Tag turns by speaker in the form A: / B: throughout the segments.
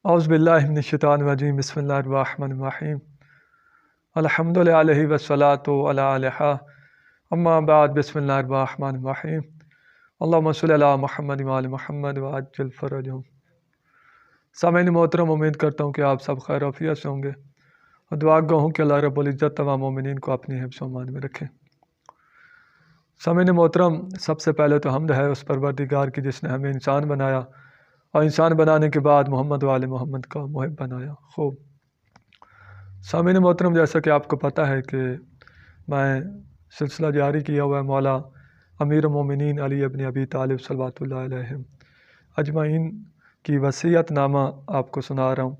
A: اعوذ باللہ من الشیطان الرجیم بسم اللہ الرحمن الرحیم الحمد للہ والصلاۃ علی الہ اما بعد بسم اللہ الرحمن الرحیم اللہم صلی علی محمد وعلی محمد وعجل فرجہم۔ سامعین محترم، امید کرتا ہوں کہ آپ سب خیر و عافیت سے ہوں گے اور دعا گو ہوں کہ اللہ رب العزت تمام مومنین کو اپنی حفظ و امان میں رکھیں۔ سامعین محترم، سب سے پہلے تو حمد ہے اس پروردگار کی جس نے ہمیں انسان بنایا اور انسان بنانے کے بعد محمد وآل محمد کا محب بنایا۔ خوب سامعین محترم، جیسا کہ آپ کو پتہ ہے کہ میں سلسلہ جاری کیا ہوا ہے مولا امیر المومنین علی ابن ابی طالب صلوات اللہ علیہ اجمعین کی وصیت نامہ آپ کو سنا رہا ہوں۔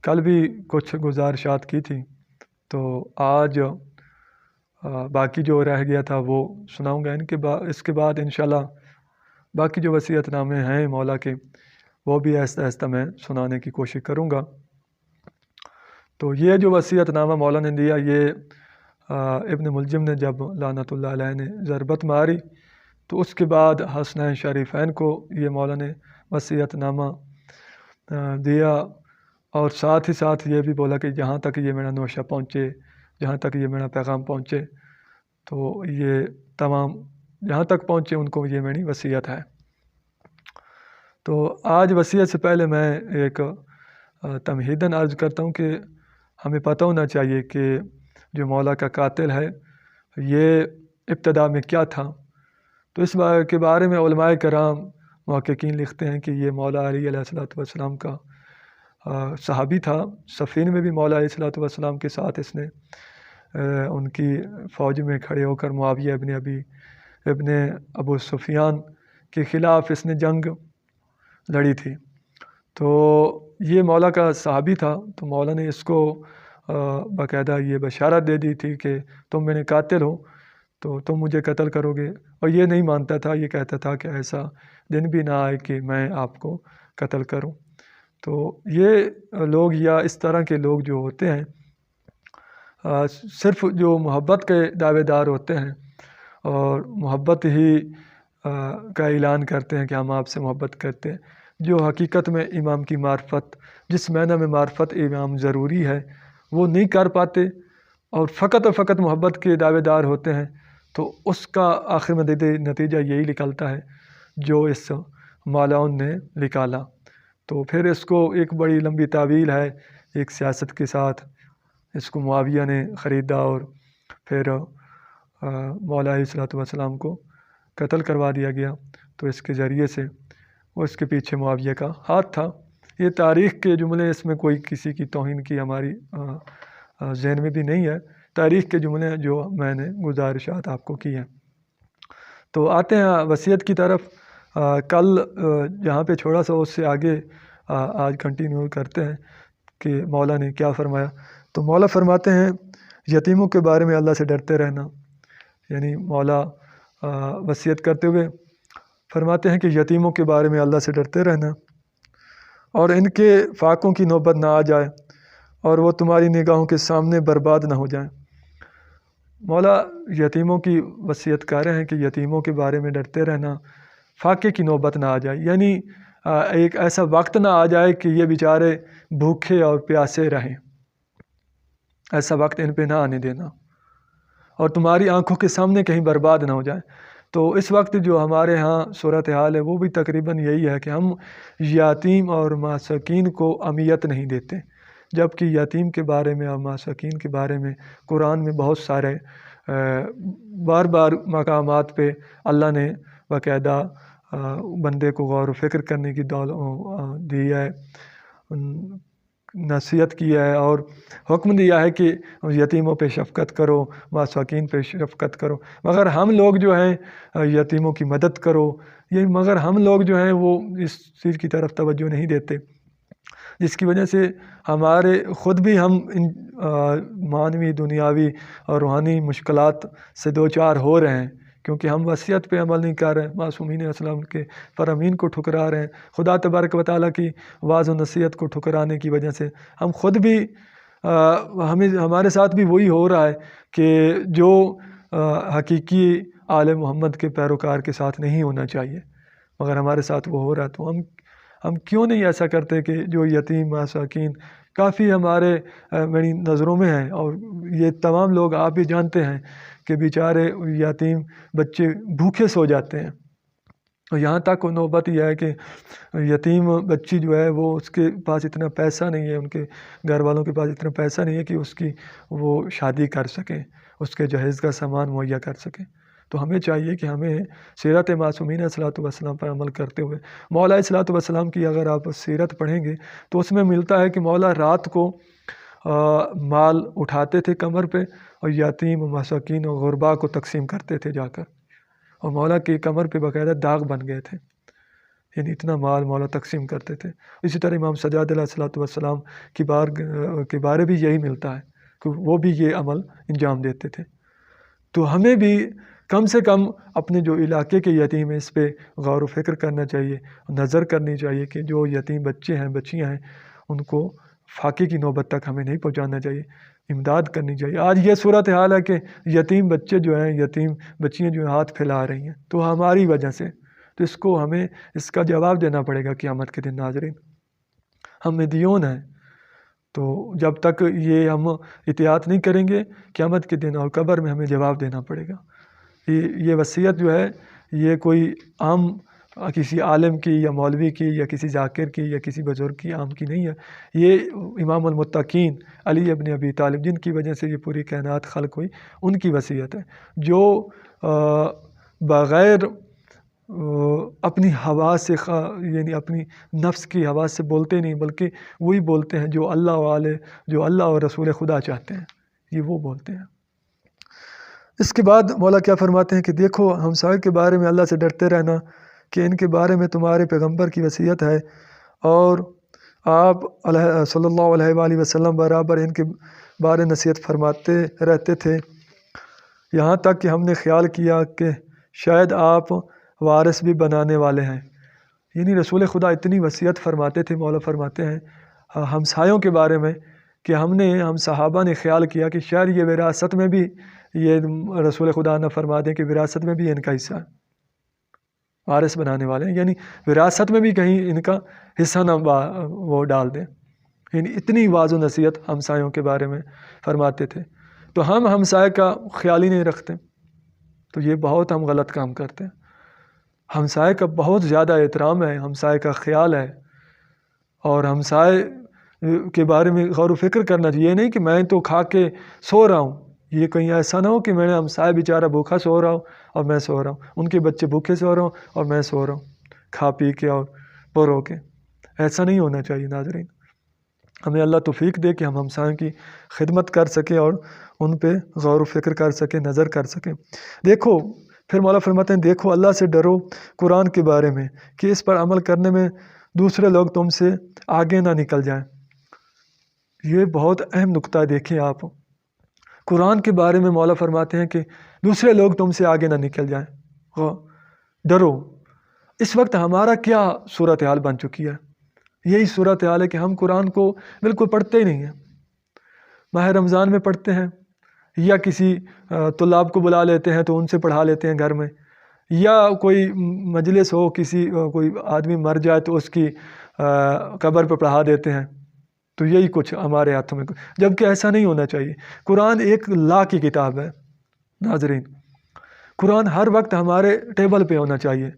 A: کل بھی کچھ گزارشات کی تھی، تو آج باقی جو رہ گیا تھا وہ سناؤں گا۔ اس کے بعد انشاءاللہ باقی جو وصیت نامے ہیں مولا کے وہ بھی آہستہ آہستہ میں سنانے کی کوشش کروں گا۔ تو یہ جو وصیت نامہ مولا نے دیا، یہ ابن ملجم نے جب لعنت اللہ علیہ نے ضربت ماری تو اس کے بعد حسنین شریفین کو یہ مولا نے وصیت نامہ دیا، اور ساتھ ہی ساتھ یہ بھی بولا کہ جہاں تک یہ میرا نوشہ پہنچے، جہاں تک یہ میرا پیغام پہنچے، تو یہ تمام جہاں تک پہنچے ان کو یہ میری وصیت ہے۔ تو آج وصیت سے پہلے میں ایک تمہیداً عرض کرتا ہوں کہ ہمیں پتہ ہونا چاہیے کہ جو مولا کا قاتل ہے یہ ابتدا میں کیا تھا۔ تو اس کے بارے میں علماء کرام محققین لکھتے ہیں کہ یہ مولا علی علیہ السلام کا صحابی تھا۔ صفین میں بھی مولا علیہ السلام کے ساتھ اس نے ان کی فوج میں کھڑے ہو کر معاویہ ابن ابو سفیان کے خلاف اس نے جنگ لڑی تھی۔ تو یہ مولا کا صحابی تھا، تو مولا نے اس کو باقاعدہ یہ بشارت دے دی تھی کہ تم میرے قاتل ہو تو تم مجھے قتل کرو گے، اور یہ نہیں مانتا تھا، یہ کہتا تھا کہ ایسا دن بھی نہ آئے کہ میں آپ کو قتل کروں۔ تو یہ لوگ یا اس طرح کے لوگ جو ہوتے ہیں صرف جو محبت کے دعوے دار ہوتے ہیں اور محبت ہی کا اعلان کرتے ہیں کہ ہم آپ سے محبت کرتے ہیں، جو حقیقت میں امام کی معرفت، جس معنی میں معرفت امام ضروری ہے، وہ نہیں کر پاتے اور فقط محبت کے دعوے دار ہوتے ہیں، تو اس کا آخر میں نتیجہ یہی نکلتا ہے جو اس مولاؤں نے نکالا۔ تو پھر اس کو ایک بڑی لمبی تعویل ہے، ایک سیاست کے ساتھ اس کو معاویہ نے خریدا اور پھر مولا علیہ السلام کو قتل کروا دیا گیا۔ تو اس کے ذریعے سے وہ اس کے پیچھے معاویہ کا ہاتھ تھا۔ یہ تاریخ کے جملے، اس میں کوئی کسی کی توہین کی ہماری ذہن میں بھی نہیں ہے، تاریخ کے جملے جو میں نے گزارشات آپ کو کی ہیں۔ تو آتے ہیں وصیت کی طرف۔ کل جہاں پہ چھوڑا سا اس سے آگے آج کنٹینیو کرتے ہیں کہ مولا نے کیا فرمایا۔ تو مولا فرماتے ہیں یتیموں کے بارے میں اللہ سے ڈرتے رہنا، یعنی مولا وصیت کرتے ہوئے فرماتے ہیں کہ یتیموں کے بارے میں اللہ سے ڈرتے رہنا اور ان کے فاقوں کی نوبت نہ آ جائے اور وہ تمہاری نگاہوں کے سامنے برباد نہ ہو جائیں۔ مولا یتیموں کی وصیت کر رہے ہیں کہ یتیموں کے بارے میں ڈرتے رہنا، فاقے کی نوبت نہ آ جائے، یعنی ایک ایسا وقت نہ آ جائے کہ یہ بیچارے بھوکے اور پیاسے رہیں، ایسا وقت ان پہ نہ آنے دینا اور تمہاری آنکھوں کے سامنے کہیں برباد نہ ہو جائے۔ تو اس وقت جو ہمارے ہاں صورتحال ہے وہ بھی تقریباً یہی ہے کہ ہم یتیم اور مساکین کو اہمیت نہیں دیتے، جبکہ یتیم کے بارے میں اور مساکین کے بارے میں قرآن میں بہت سارے بار مقامات پہ اللہ نے باقاعدہ بندے کو غور و فکر کرنے کی دی ہے، نصیحت کی ہے اور حکم دیا ہے کہ یتیموں پہ شفقت کرو، مساکین پہ شفقت کرو، مگر ہم لوگ جو ہیں یتیموں کی مدد کرو، مگر ہم لوگ جو ہیں وہ اس چیز کی طرف توجہ نہیں دیتے، جس کی وجہ سے ہمارے خود بھی ہم ان معنوی، دنیاوی اور روحانی مشکلات سے دوچار ہو رہے ہیں، کیونکہ ہم وصیت پہ عمل نہیں کر رہے ہیں، معصومین اسلام کے فرامین کو ٹھکرا رہے ہیں، خدا تبارک و تعالیٰ کی واعظ و نصیحت کو ٹھکرانے کی وجہ سے ہم خود بھی ہمارے ساتھ بھی وہی ہو رہا ہے کہ جو حقیقی آل محمد کے پیروکار کے ساتھ نہیں ہونا چاہیے، مگر ہمارے ساتھ وہ ہو رہا ہے۔ تو ہم ہم کیوں نہیں ایسا کرتے کہ جو یتیم مساکین کافی ہمارے میری نظروں میں ہیں، اور یہ تمام لوگ آپ بھی جانتے ہیں کہ بیچارے یتیم بچے بھوکے سو جاتے ہیں، اور یہاں تک نوبت یہ ہے کہ یتیم بچی جو ہے وہ اس کے پاس اتنا پیسہ نہیں ہے، ان کے گھر والوں کے پاس اتنا پیسہ نہیں ہے کہ اس کی وہ شادی کر سکیں، اس کے جہیز کا سامان مہیا کر سکیں۔ تو ہمیں چاہیے کہ ہمیں سیرت معصومین صلوات والسلام پر عمل کرتے ہوئے، مولا صلوات والسلام کی اگر آپ سیرت پڑھیں گے تو اس میں ملتا ہے کہ مولا رات کو مال اٹھاتے تھے کمر پہ، اور یتیم مساکین اور غربا کو تقسیم کرتے تھے جا کر، اور مولا کی کمر پہ باقاعدہ داغ بن گئے تھے، یعنی اتنا مال مولا تقسیم کرتے تھے۔ اسی طرح امام سجاد علیہ الصلوۃ والسلام کے بارے بھی یہی ملتا ہے کہ وہ بھی یہ عمل انجام دیتے تھے۔ تو ہمیں بھی کم سے کم اپنے جو علاقے کے یتیم ہیں اس پہ غور و فکر کرنا چاہیے، نظر کرنی چاہیے کہ جو یتیم بچے ہیں بچیاں ہیں ان کو فاقے کی نوبت تک ہمیں نہیں پہنچانا چاہیے، امداد کرنی چاہیے۔ آج یہ صورتحال ہے کہ یتیم بچے جو ہیں، یتیم بچیاں جو ہیں ہاتھ پھیلا رہی ہیں، تو ہماری وجہ سے، تو اس کو ہمیں اس کا جواب دینا پڑے گا قیامت کے دن۔ ناظرین، ہم مدیون ہیں، تو جب تک یہ ہم اطاعت نہیں کریں گے قیامت کے دن اور قبر میں ہمیں جواب دینا پڑے گا۔ یہ وصیت جو ہے یہ کوئی عام کسی عالم کی یا مولوی کی یا کسی ذاکر کی یا کسی بزرگ کی عام کی نہیں ہے، یہ امام المتقین علی ابن ابی طالب جن کی وجہ سے یہ پوری کائنات خلق ہوئی، ان کی وصیت ہے، جو بغیر اپنی حواس سے یعنی اپنی نفس کی حواس سے بولتے نہیں، بلکہ وہی بولتے ہیں جو اللہ والے، جو اللہ اور رسول خدا چاہتے ہیں، یہ وہ بولتے ہیں۔ اس کے بعد مولا کیا فرماتے ہیں کہ دیکھو ہمسائے کے بارے میں اللہ سے ڈرتے رہنا، کہ ان کے بارے میں تمہارے پیغمبر کی وصیت ہے، اور آپ صلی اللہ علیہ وآلہ وسلم برابر ان کے بارے نصیحت فرماتے رہتے تھے، یہاں تک کہ ہم نے خیال کیا کہ شاید آپ وارث بھی بنانے والے ہیں۔ یعنی رسول خدا اتنی وصیت فرماتے تھے، مولا فرماتے ہیں ہمسایوں کے بارے میں، کہ ہم صحابہ نے خیال کیا کہ شاید یہ وراثت میں بھی، یہ رسول خدا نہ فرما دیں کہ وراثت میں بھی ان کا حصہ ہے، وارث بنانے والے ہیں، یعنی وراثت میں بھی کہیں ان کا حصہ نہ وہ ڈال دیں۔ یعنی اتنی واض و نصیحت ہمسایوں کے بارے میں فرماتے تھے، تو ہم ہمسائے کا خیال ہی نہیں رکھتے، تو یہ بہت ہم غلط کام کرتے ہیں۔ ہمسائے کا بہت زیادہ احترام ہے، ہمسائے کا خیال ہے، اور ہمسائے کے بارے میں غور و فکر کرنا چاہیے۔ یہ نہیں کہ میں تو کھا کے سو رہا ہوں، یہ کہیں ایسا نہ ہو کہ میں نے ہمسائے بیچارہ بھوکا سو رہا ہوں اور میں سو رہا ہوں، ان کے بچے بھوکے سو رہا ہوں اور میں سو رہا ہوں کھا پی کے اور پرو کے، ایسا نہیں ہونا چاہیے۔ ناظرین، ہمیں اللہ توفیق دے کہ ہم ہمسایوں کی خدمت کر سکیں اور ان پہ غور و فکر کر سکیں، نظر کر سکیں۔ دیکھو پھر مولا فرماتے ہیں دیکھو اللہ سے ڈرو قرآن کے بارے میں، کہ اس پر عمل کرنے میں دوسرے لوگ تم سے آگے نہ نکل جائیں۔ یہ بہت اہم نقطہ ہے، دیکھیں آپ قرآن کے بارے میں مولا فرماتے ہیں کہ دوسرے لوگ تم سے آگے نہ نکل جائیں، ڈرو۔ اس وقت ہمارا کیا صورتحال بن چکی ہے؟ یہی صورتحال ہے کہ ہم قرآن کو بالکل پڑھتے ہی نہیں ہیں، ماہ رمضان میں پڑھتے ہیں، یا کسی طلاب کو بلا لیتے ہیں تو ان سے پڑھا لیتے ہیں گھر میں، یا کوئی مجلس ہو، کوئی آدمی مر جائے تو اس کی قبر پہ پڑھا دیتے ہیں، تو یہی کچھ ہمارے ہاتھوں میں، جبکہ ایسا نہیں ہونا چاہیے۔ قرآن ایک لا کی کتاب ہے۔ ناظرین، قرآن ہر وقت ہمارے ٹیبل پہ ہونا چاہیے۔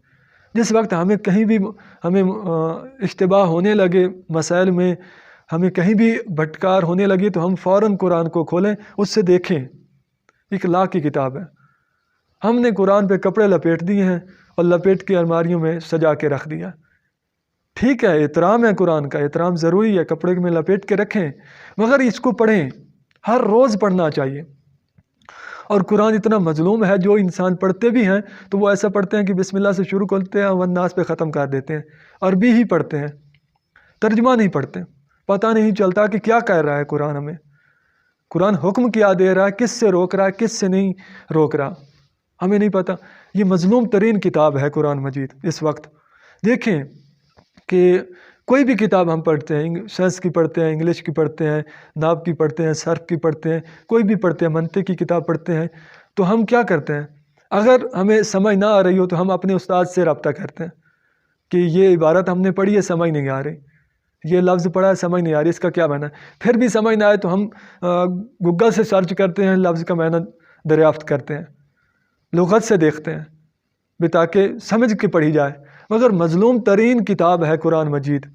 A: جس وقت ہمیں کہیں بھی اشتباہ ہونے لگے مسائل میں، ہمیں کہیں بھی بھٹکار ہونے لگی، تو ہم فوراً قرآن کو کھولیں، اس سے دیکھیں، ایک لا کی کتاب ہے۔ ہم نے قرآن پہ کپڑے لپیٹ دیے ہیں اور لپیٹ کے الماریوں میں سجا کے رکھ دیا۔ ٹھیک ہے، احترام ہے، قرآن کا احترام ضروری ہے، کپڑے میں لپیٹ کے رکھیں، مگر اس کو پڑھیں، ہر روز پڑھنا چاہیے۔ اور قرآن اتنا مظلوم ہے، جو انسان پڑھتے بھی ہیں تو وہ ایسا پڑھتے ہیں کہ بسم اللہ سے شروع کرتے ہیں والناس پہ ختم کر دیتے ہیں، عربی ہی پڑھتے ہیں، ترجمہ نہیں پڑھتے، پتہ نہیں چلتا کہ کیا کہہ رہا ہے قرآن ہمیں، قرآن حکم کیا دے رہا ہے، کس سے روک رہا ہے، کس سے نہیں روک رہا، ہمیں نہیں پتہ۔ یہ مظلوم ترین کتاب ہے قرآن مجید اس وقت۔ دیکھیں کہ کوئی بھی کتاب ہم پڑھتے ہیں، سائنس کی پڑھتے ہیں، انگلش کی پڑھتے ہیں، ناب کی پڑھتے ہیں، صرف کی پڑھتے ہیں، کوئی بھی پڑھتے ہیں، منطق کی کتاب پڑھتے ہیں، تو ہم کیا کرتے ہیں؟ اگر ہمیں سمجھ نہ آ رہی ہو تو ہم اپنے استاد سے رابطہ کرتے ہیں، کہ یہ عبارت ہم نے پڑھی ہے سمجھ نہیں آ رہی، یہ لفظ پڑھا ہے سمجھ نہیں آ رہی، اس کا کیا معنی ہے، پھر بھی سمجھ نہ آئے تو ہم گوگل سے سرچ کرتے ہیں، لفظ کا معنی دریافت کرتے ہیں، لغت سے دیکھتے ہیں بھی تاکہ سمجھ کے پڑھی جائے۔ مگر مظلوم ترین کتاب ہے قرآن مجید،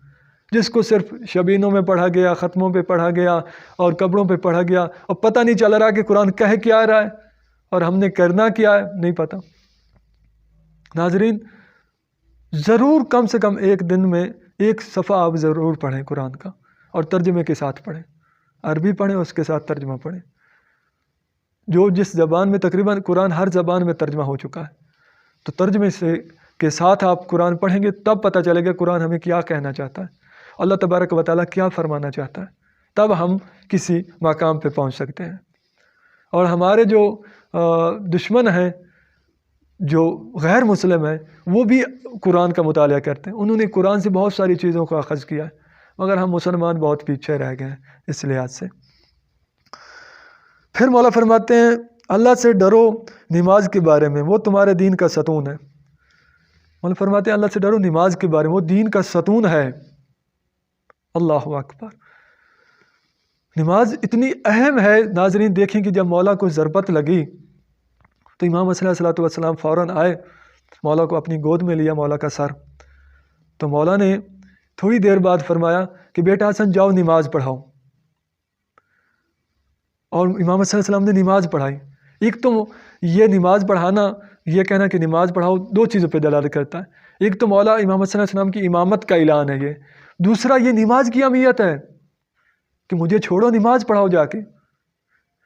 A: جس کو صرف شبینوں میں پڑھا گیا، ختموں پہ پڑھا گیا اور قبروں پہ پڑھا گیا، اور پتہ نہیں چل رہا کہ قرآن کہہ کیا رہا ہے اور ہم نے کرنا کیا ہے، نہیں پتہ۔ ناظرین، ضرور کم سے کم ایک دن میں ایک صفحہ آپ ضرور پڑھیں قرآن کا، اور ترجمے کے ساتھ پڑھیں، عربی پڑھیں اس کے ساتھ ترجمہ پڑھیں، جو جس زبان میں تقریباً قرآن ہر زبان میں ترجمہ ہو چکا ہے، تو ترجمے سے کے ساتھ آپ قرآن پڑھیں گے تب پتہ چلے گا قرآن ہمیں کیا کہنا چاہتا ہے، اللہ تبارک و تعالیٰ کیا فرمانا چاہتا ہے، تب ہم کسی مقام پہ پہنچ سکتے ہیں۔ اور ہمارے جو دشمن ہیں، جو غیر مسلم ہیں، وہ بھی قرآن کا مطالعہ کرتے ہیں، انہوں نے قرآن سے بہت ساری چیزوں کو اخذ کیا ہے، مگر ہم مسلمان بہت پیچھے رہ گئے ہیں اس لحاظ سے۔ پھر مولا فرماتے ہیں اللہ سے ڈرو نماز کے بارے میں، وہ تمہارے دین کا ستون ہے۔ مولا فرماتے ہیں اللہ سے ڈرو نماز کے بارے میں، وہ دین کا ستون ہے۔ اللہ اکبر، نماز اتنی اہم ہے ناظرین۔ دیکھیں کہ جب مولا کو ضربت لگی تو امام علیہ الصلوۃ والسلام فوراً آئے، مولا کو اپنی گود میں لیا، مولا کا سر، تو مولا نے تھوڑی دیر بعد فرمایا کہ بیٹا حسن جاؤ نماز پڑھاؤ، اور امام علیہ السلام نے نماز پڑھائی۔ ایک تو یہ نماز پڑھانا، یہ کہنا کہ نماز پڑھاؤ، دو چیزوں پہ دلالت کرتا ہے، ایک تو مولا امام علیہ السلام کی امامت کا اعلان ہے یہ، دوسرا یہ نماز کی اہمیت ہے کہ مجھے چھوڑو نماز پڑھاؤ جا کے،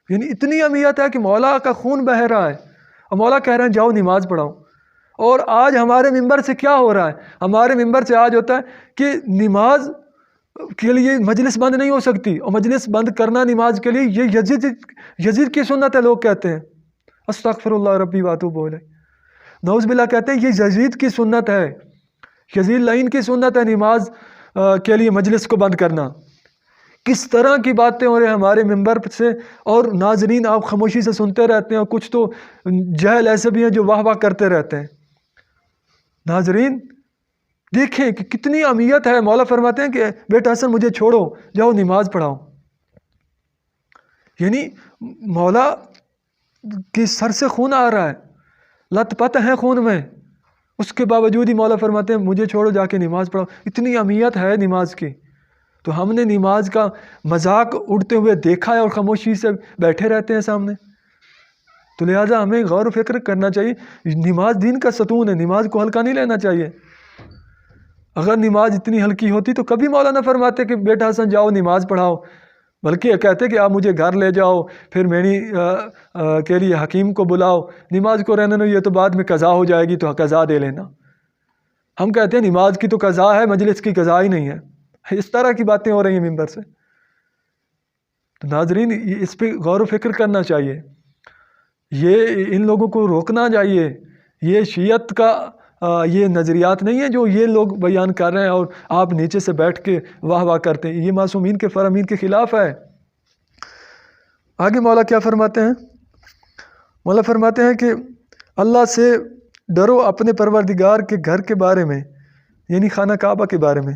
A: یعنی اتنی اہمیت ہے کہ مولا کا خون بہہ رہا ہے اور مولا کہہ رہے ہیں جاؤ نماز پڑھاؤ۔ اور آج ہمارے ممبر سے کیا ہو رہا ہے؟ ہمارے ممبر سے آج ہوتا ہے کہ نماز کے لیے مجلس بند نہیں ہو سکتی، اور مجلس بند کرنا نماز کے لیے یہ یزید کی سنت ہے، لوگ کہتے ہیں استغفر اللہ ربی واتوب الیہ، نعوذ باللہ کہتے ہیں یہ یزید کی سنت ہے، یزید لعین کی سنت ہے نماز کے لیے مجلس کو بند کرنا۔ کس طرح کی باتیں ہو رہے ہیں ہمارے ممبر سے، اور ناظرین آپ خاموشی سے سنتے رہتے ہیں، اور کچھ تو جہل ایسے بھی ہیں جو واہ واہ کرتے رہتے ہیں۔ ناظرین دیکھیں کہ کتنی اہمیت ہے۔ مولا فرماتے ہیں کہ بیٹا حسن مجھے چھوڑو، جاؤ نماز پڑھاؤ، یعنی مولا کی سر سے خون آ رہا ہے، لت پت ہے خون میں، اس کے باوجود ہی مولا فرماتے ہیں مجھے چھوڑو جا کے نماز پڑھاؤ۔ اتنی اہمیت ہے نماز کی، تو ہم نے نماز کا مذاق اڑتے ہوئے دیکھا ہے اور خاموشی سے بیٹھے رہتے ہیں سامنے۔ تو لہٰذا ہمیں غور و فکر کرنا چاہیے، نماز دین کا ستون ہے، نماز کو ہلکا نہیں لینا چاہیے۔ اگر نماز اتنی ہلکی ہوتی تو کبھی مولا نہ فرماتے کہ بیٹا حسن جاؤ نماز پڑھاؤ، بلکہ کہتے کہ آپ مجھے گھر لے جاؤ، پھر میری کے لیے حکیم کو بلاؤ، نماز کو رہنے دو، یہ تو بعد میں قضا ہو جائے گی تو قضا دے لینا۔ ہم کہتے ہیں نماز کی تو قضا ہے، مجلس کی قضا ہی نہیں ہے۔ اس طرح کی باتیں ہو رہی ہیں ممبر سے۔ تو ناظرین اس پہ غور و فکر کرنا چاہیے، یہ ان لوگوں کو روکنا چاہیے۔ یہ شیعت کا یہ نظریات نہیں ہیں جو یہ لوگ بیان کر رہے ہیں اور آپ نیچے سے بیٹھ کے واہ واہ کرتے ہیں، یہ معصومین کے فرامین کے خلاف ہے۔ آگے مولا کیا فرماتے ہیں؟ مولا فرماتے ہیں کہ اللہ سے ڈرو اپنے پروردگار کے گھر کے بارے میں، یعنی خانہ کعبہ کے بارے میں،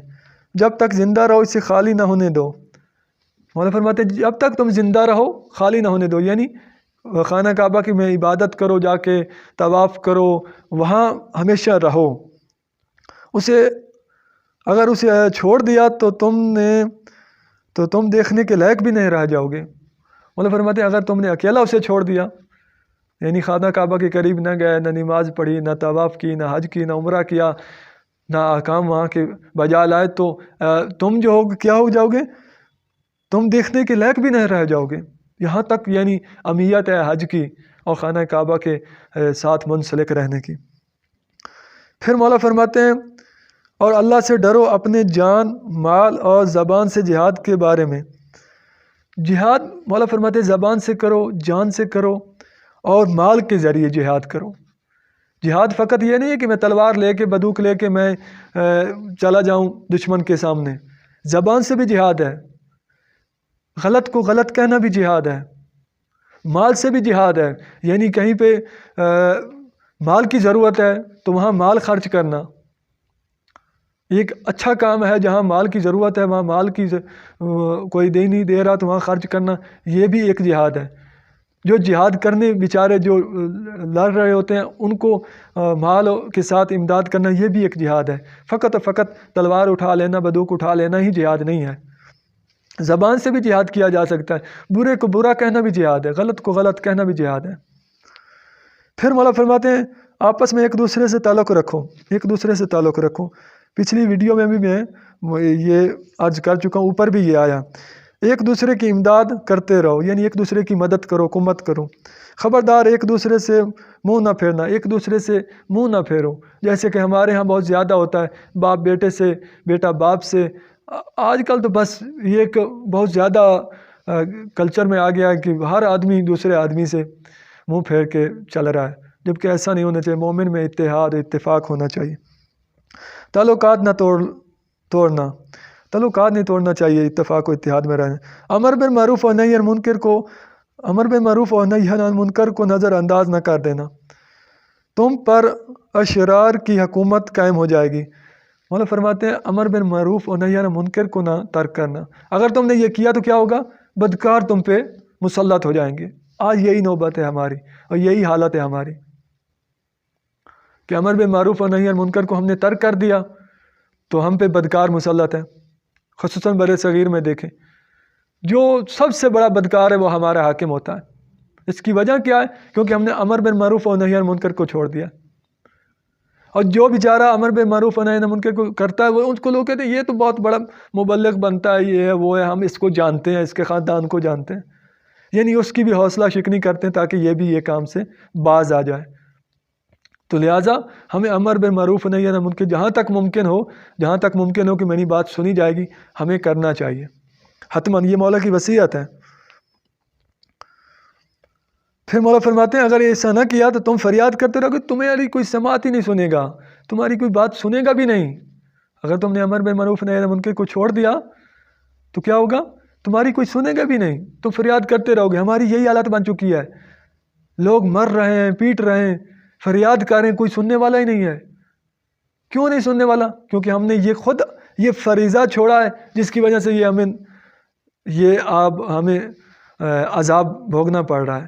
A: جب تک زندہ رہو اسے خالی نہ ہونے دو۔ مولا فرماتے ہیں جب تک تم زندہ رہو خالی نہ ہونے دو، یعنی خانہ کعبہ کی میں عبادت کرو، جا کے طواف کرو، وہاں ہمیشہ رہو۔ اسے اگر اسے چھوڑ دیا تو تم دیکھنے کے لائق بھی نہیں رہ جاؤ گے۔ مولا فرماتے ہیں اگر تم نے اکیلا اسے چھوڑ دیا، یعنی خانہ کعبہ کے قریب نہ گئے، نہ نماز پڑھی، نہ طواف کی، نہ حج کی، نہ عمرہ کیا، نہ احکام وہاں کے بجا لائے، تو تم جو ہو کیا ہو جاؤ گے؟ تم دیکھنے کے لائق بھی نہیں رہ جاؤ گے۔ یہاں تک یعنی اہمیت ہے حج کی اور خانہ کعبہ کے ساتھ منسلک رہنے کی۔ پھر مولا فرماتے ہیں اور اللہ سے ڈرو اپنے جان، مال اور زبان سے جہاد کے بارے میں۔ جہاد مولا فرماتے ہیں زبان سے کرو، جان سے کرو اور مال کے ذریعے جہاد کرو۔ جہاد فقط یہ نہیں ہے کہ میں تلوار لے کے بندوق لے کے میں چلا جاؤں دشمن کے سامنے، زبان سے بھی جہاد ہے، غلط کو غلط کہنا بھی جہاد ہے، مال سے بھی جہاد ہے، یعنی کہیں پہ مال کی ضرورت ہے تو وہاں مال خرچ کرنا، ایک اچھا کام ہے، جہاں مال کی ضرورت ہے وہاں مال کی کوئی نہیں دے رہا تو وہاں خرچ کرنا، یہ بھی ایک جہاد ہے۔ جو جہاد کرنے بیچارے جو لڑ رہے ہوتے ہیں ان کو مال کے ساتھ امداد کرنا، یہ بھی ایک جہاد ہے۔ فقط تلوار اٹھا لینا، بندوق اٹھا لینا ہی جہاد نہیں ہے۔ زبان سے بھی جہاد کیا جا سکتا ہے، برے کو برا کہنا بھی جہاد ہے، غلط کو غلط کہنا بھی جہاد ہے۔ پھر مولا فرماتے ہیں آپس میں ایک دوسرے سے تعلق رکھو، ایک دوسرے سے تعلق رکھو۔ پچھلی ویڈیو میں بھی میں یہ عرض کر چکا ہوں، اوپر بھی یہ آیا، ایک دوسرے کی امداد کرتے رہو، یعنی ایک دوسرے کی مدد کرو، حکومت کرو۔ خبردار ایک دوسرے سے منہ نہ پھیرنا، ایک دوسرے سے منہ نہ پھیرو، جیسے کہ ہمارے ہاں بہت زیادہ ہوتا ہے، باپ بیٹے سے، بیٹا باپ سے۔ آج کل تو بس یہ ایک بہت زیادہ کلچر میں آ گیا ہے کہ ہر آدمی دوسرے آدمی سے منہ پھیر کے چل رہا ہے، جبکہ ایسا نہیں ہونا چاہیے۔ مومن میں اتحاد اتفاق ہونا چاہیے، تعلقات نہ توڑنا، تعلقات نہیں توڑنا چاہیے، اتفاق و اتحاد میں رہنا۔ امر بالمعروف و نہی عن منکر کو نظر انداز نہ کر دینا، تم پر اشرار کی حکومت قائم ہو جائے گی۔ مولا فرماتے ہیں امر بالمعروف و نہی عن منکر کو نہ ترک کرنا، اگر تم نے یہ کیا تو کیا ہوگا؟ بدکار تم پہ مسلط ہو جائیں گے۔ آج یہی نوبت ہے ہماری اور یہی حالت ہے ہماری کہ امر بالمعروف و نہی عن منکر کو ہم نے ترک کر دیا تو ہم پہ بدکار مسلط ہیں۔ خصوصاً بر صغیر میں دیکھیں، جو سب سے بڑا بدکار ہے وہ ہمارا حاکم ہوتا ہے۔ اس کی وجہ کیا ہے؟ کیونکہ ہم نے امر بالمعروف و نہی عن منکر کو چھوڑ دیا، اور جو بیچارہ امر بالمعروف و نہی عن منکر کو کرتا ہے وہ ان کو لوگ کہتے ہیں یہ تو بہت بڑا مبلغ بنتا ہے، یہ ہے وہ ہے، ہم اس کو جانتے ہیں، اس کے خاندان کو جانتے ہیں، یعنی اس کی بھی حوصلہ شکنی کرتے ہیں تاکہ یہ بھی یہ کام سے باز آ جائے۔ تو لہٰذا ہمیں امر بالمعروف و نہی عن منکر جہاں تک ممکن ہو کہ میری بات سنی جائے گی، ہمیں کرنا چاہیے حتماً، یہ مولا کی وصیت ہے۔ پھر مولا فرماتے ہیں اگر ایسا نہ کیا تو تم فریاد کرتے رہو گے، تمہاری کوئی سماعت ہی نہیں سنے گا، تمہاری کوئی بات سنے گا بھی نہیں۔ اگر تم نے امر بالمعروف و نہی عن منکر کو چھوڑ دیا تو کیا ہوگا؟ تمہاری کوئی سنے گا بھی نہیں، تم فریاد کرتے رہو گے۔ ہماری یہی حالت بن چکی ہے، لوگ مر رہے ہیں، پیٹ رہے ہیں، فریاد کر رہے ہیں، کوئی سننے والا ہی نہیں ہے۔ کیوں نہیں سننے والا؟ کیونکہ ہم نے یہ فریضہ چھوڑا ہے جس کی وجہ سے ہمیں عذاب بھوگنا پڑ رہا ہے۔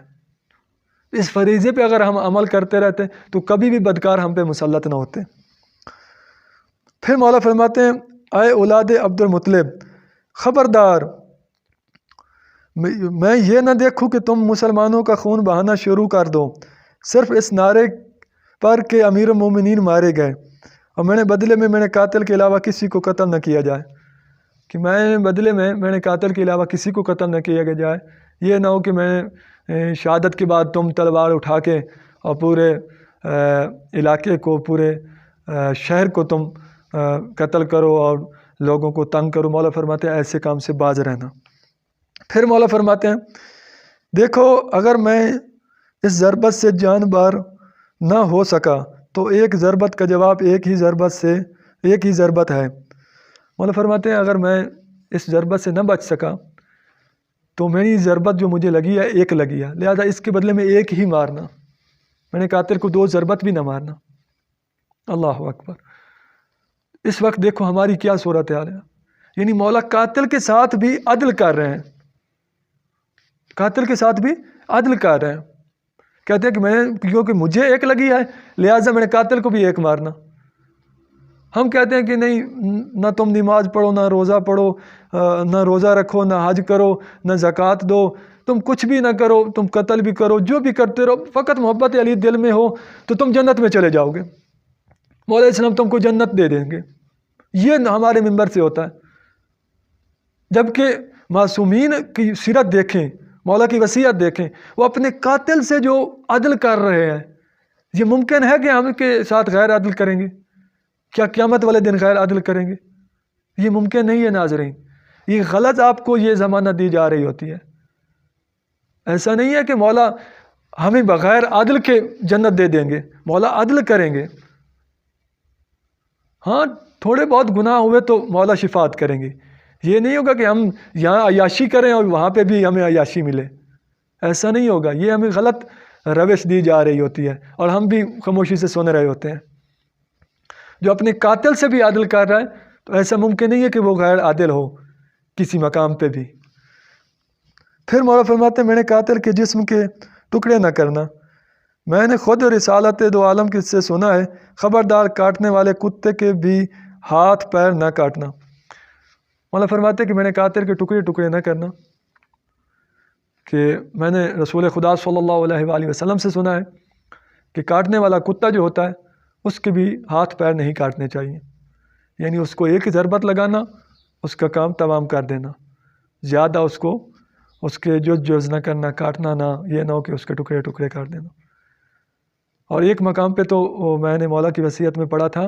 A: اس فریضے پہ اگر ہم عمل کرتے رہتے تو کبھی بھی بدکار ہم پہ مسلط نہ ہوتے۔ پھر مولا فرماتے ہیں اے اولاد عبد المطلب، خبردار میں یہ نہ دیکھوں کہ تم مسلمانوں کا خون بہانا شروع کر دو صرف اس نعرے پر کہ امیر المومنین مارے گئے، اور میں نے بدلے میں قاتل کے علاوہ کسی کو قتل نہ کیا جائے، کہ بدلے میں نے قاتل کے علاوہ کسی کو قتل نہ کیا جائے۔ یہ نہ ہو کہ میں شہادت کے بعد تم تلوار اٹھا کے اور پورے علاقے کو، پورے شہر کو تم قتل کرو اور لوگوں کو تنگ کرو۔ مولا فرماتے ہیں ایسے کام سے باز رہنا۔ پھر مولا فرماتے ہیں دیکھو اگر میں اس ضربت سے جان بار نہ ہو سکا تو ایک ضربت کا جواب ایک ہی ضربت ہے۔ مولا فرماتے ہیں اگر میں اس ضربت سے نہ بچ سکا تو میری ضربت جو مجھے لگی ہے ایک لگی ہے، لہذا اس کے بدلے میں ایک ہی مارنا، میں نے قاتل کو 2 ضربت بھی نہ مارنا۔ اللہ اکبر۔ اس وقت دیکھو ہماری کیا صورتحال ہے، یعنی مولا قاتل کے ساتھ بھی عدل کر رہے ہیں، قاتل کے ساتھ بھی عدل کر رہے ہیں، کہتے ہیں کہ کیونکہ مجھے ایک لگی ہے لہٰذا میں نے قاتل کو بھی ایک مارنا۔ ہم کہتے ہیں کہ نہیں، نہ تم نماز پڑھو، نہ روزہ پڑھو، نہ روزہ رکھو، نہ حج کرو، نہ زکوٰۃ دو، تم کچھ بھی نہ کرو، تم قتل بھی کرو، جو بھی کرتے رہو، فقط محبت علی دل میں ہو تو تم جنت میں چلے جاؤ گے، مولا اسلام تم کو جنت دے دیں گے۔ یہ ہمارے منبر سے ہوتا ہے، جبکہ معصومین کی سیرت دیکھیں، مولا کی وصیت دیکھیں، وہ اپنے قاتل سے جو عدل کر رہے ہیں، یہ ممکن ہے کہ ہم کے ساتھ غیر عدل کریں گے؟ کیا قیامت والے دن غیر عدل کریں گے؟ یہ ممکن نہیں ہے ناظرین، یہ غلط آپ کو یہ ضمانت دی جا رہی ہوتی ہے۔ ایسا نہیں ہے کہ مولا ہمیں بغیر عدل کے جنت دے دیں گے، مولا عدل کریں گے۔ ہاں تھوڑے بہت گناہ ہوئے تو مولا شفاعت کریں گے، یہ نہیں ہوگا کہ ہم یہاں عیاشی کریں اور وہاں پہ بھی ہمیں عیاشی ملے، ایسا نہیں ہوگا۔ یہ ہمیں غلط روش دی جا رہی ہوتی ہے اور ہم بھی خاموشی سے سن رہے ہوتے ہیں۔ جو اپنے قاتل سے بھی عدل کر رہا ہے تو ایسا ممکن نہیں ہے کہ وہ غیر عادل ہو کسی مقام پہ بھی۔ پھر مولا فرماتے ہیں میں نے قاتل کے جسم کے ٹکڑے نہ کرنا، میں نے خود رسالت دو عالم کس سے سنا ہے، خبردار کاٹنے والے کتے کے بھی ہاتھ پیر نہ کاٹنا۔ مولا فرماتے ہیں کہ میں نے قاتل کے ٹکڑے ٹکڑے نہ کرنا، کہ میں نے رسول خدا صلی اللہ علیہ وآلہ وسلم سے سنا ہے کہ کاٹنے والا کتا جو ہوتا ہے اس کے بھی ہاتھ پیر نہیں کاٹنے چاہیے، یعنی اس کو ایک ضربت لگانا اس کا کام تمام کر دینا، زیادہ اس کو اس کے جز نہ کرنا، کاٹنا نہ، یہ نہ ہو کہ اس کے ٹکڑے ٹکڑے کاٹ دینا۔ اور ایک مقام پہ تو میں نے مولا کی وصیت میں پڑھا تھا،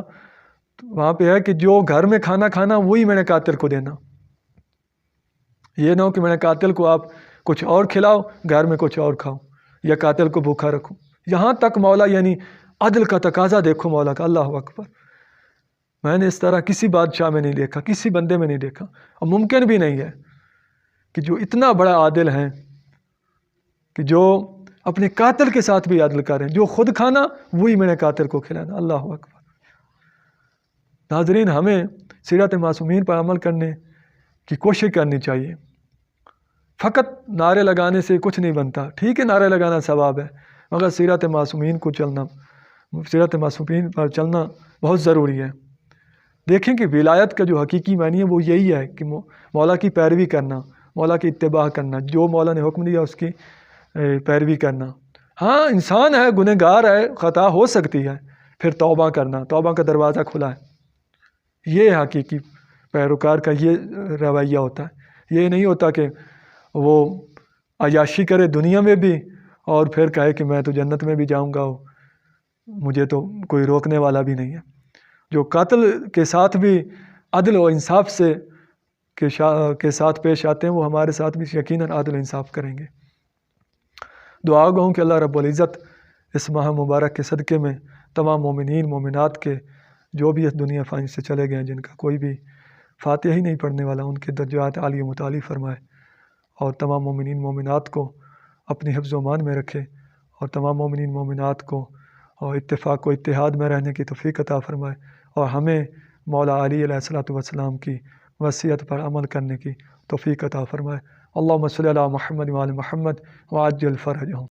A: وہاں پہ ہے کہ جو گھر میں کھانا کھانا وہی میں نے قاتل کو دینا، یہ نہ ہو کہ میں نے قاتل کو آپ کچھ اور کھلاؤ گھر میں کچھ اور کھاؤ یا قاتل کو بھوکا رکھو۔ یہاں تک مولا یعنی عدل کا تقاضا دیکھو مولا کا، اللہ اکبر، میں نے اس طرح کسی بادشاہ میں نہیں دیکھا، کسی بندے میں نہیں دیکھا، اور ممکن بھی نہیں ہے کہ جو اتنا بڑا عادل ہیں کہ جو اپنے قاتل کے ساتھ بھی عدل کریں، جو خود کھانا وہی میں نے قاتل کو کھلانا، اللہ اکبر۔ ناظرین، ہمیں سیرت معصومین پر عمل کرنے کی کوشش کرنی چاہیے۔ فقط نعرے لگانے سے کچھ نہیں بنتا، ٹھیک ہے نعرے لگانا ثواب ہے، مگر سیرت معصومین کو چلنا، سیرت معصومین پر چلنا بہت ضروری ہے۔ دیکھیں کہ ولایت کا جو حقیقی معنی ہے وہ یہی ہے کہ مولا کی پیروی کرنا، مولا کی اتباع کرنا، جو مولا نے حکم دیا اس کی پیروی کرنا۔ ہاں انسان ہے، گنہگار ہے، خطا ہو سکتی ہے، پھر توبہ کرنا، توبہ کا دروازہ کھلا ہے، یہ حقیقی پیروکار کا یہ رویہ ہوتا ہے۔ یہ نہیں ہوتا کہ وہ عیاشی کرے دنیا میں بھی اور پھر کہے کہ میں تو جنت میں بھی جاؤں گا، مجھے تو کوئی روکنے والا بھی نہیں ہے۔ جو قاتل کے ساتھ بھی عدل و انصاف سے کے ساتھ پیش آتے ہیں وہ ہمارے ساتھ بھی یقیناً عدل و انصاف کریں گے۔ دعا گو ہوں کہ اللہ رب العزت اس ماہ مبارک کے صدقے میں تمام مومنین مومنات کے جو بھی اس دنیا فانی سے چلے گئے ہیں، جن کا کوئی بھی فاتحہ ہی نہیں پڑھنے والا، ان کے درجات عالی و متعالی فرمائے، اور تمام مومنین مومنات کو اپنی حفظ و امان میں رکھے، اور تمام مومنین مومنات کو اور اتفاق و اتحاد میں رہنے کی توفیق عطا فرمائے، اور ہمیں مولا علی علیہ الصلوۃ والسلام کی وصیت پر عمل کرنے کی توفیق عطا فرمائے۔ اللہم صلی علی محمد وعلی محمد وعجل فرجہم۔